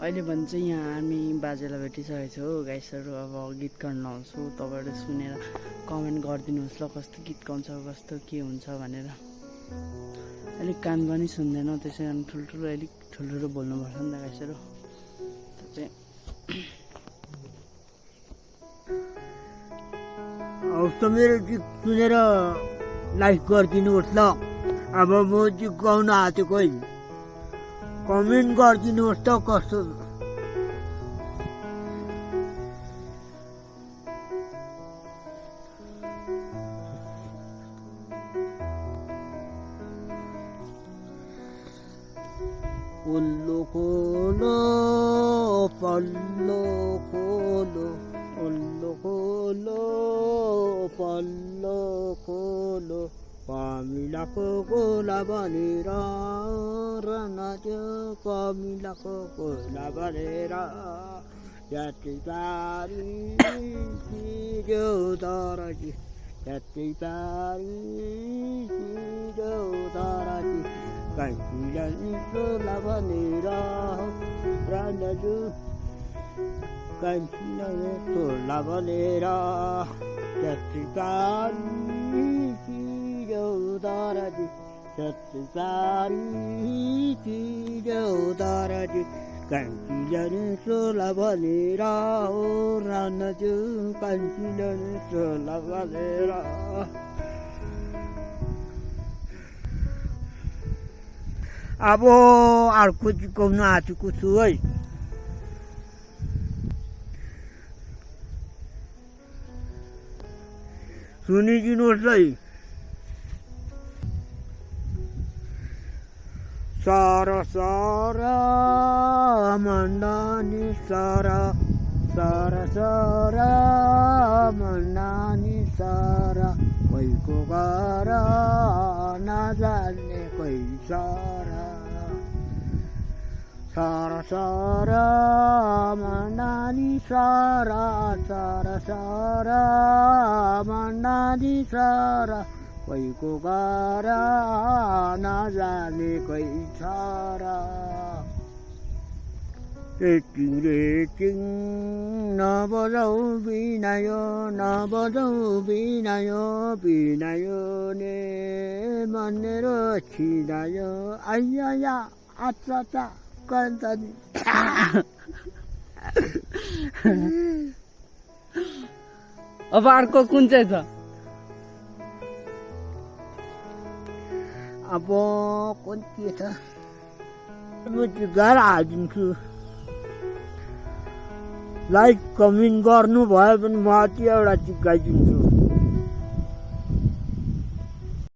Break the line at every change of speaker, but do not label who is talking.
अहिले भने चाहिँ यहाँ हामी बाजेलाई भेटिसकेको छु हो गाइसहरू। अब गीत गाउन आउँछु, तपाईँहरूले सुनेर कमेन्ट गरिदिनुहोस् ल, कस्तो गीत गाउँछ, कस्तो के हुन्छ भनेर। अलिक कान पनि सुन्दैन, त्यसै कारण अलिक ठुल्ठुलो बोल्नुपर्छ नि त गाइसहरू। त्यो चाहिँ
मेरो गीत सुनेर लाइक गरिदिनुहोस् ल। अब म गीत गाउन आँटेको है, कमेन्ट गरिदिनुहोस् त कस्तो। उल्लो खोलो पल्लो खोलो, उल्लो खोलो पल्लो खोलो, कमिलाको कोला भनेर रनाथ्यो, कमिलाको कोला भनेर यति पारी सिर्यो तरजी, यति पारी सिर्यो तरजी, कैँसीलाई कोला भनेर रनाथ्यो, कैँसीलाई कोला भनेर यति पारी सिर्यो तरजी, यति पारी सिर्यो तरजी, कैँसीलाई कोला भनेर रनाथ्यो, कैँसीलाई कोला भनेर। अब अर्को गाउन आँटेको छु है। सुनिदिनुहोस् है। सारा सारा मन्दानी सारा, सारा सारा मन्दानी सारा, कोहीको घर नजान्ने कोही सारा, सारा सारा मन्दानी सारा, सारा सारा मन्दानी सारा, कोहीको घर नजाने कोही सारा। रेटिङ रेटिङ नबजाऊ बिनायो, नबजाऊ बिनायो, बिनायो ने भनेर छिनायो, आइया अच्छा कन्तनी।
अब अर्को कुन चाहिँ छ?
अब कुन के छ, म चाहिँ गाएर हालिदिन्छु। लाइक कमेन्ट गर्नु भयो भने म चाहिँ एउटा चाहिँ गाइदिन्छु।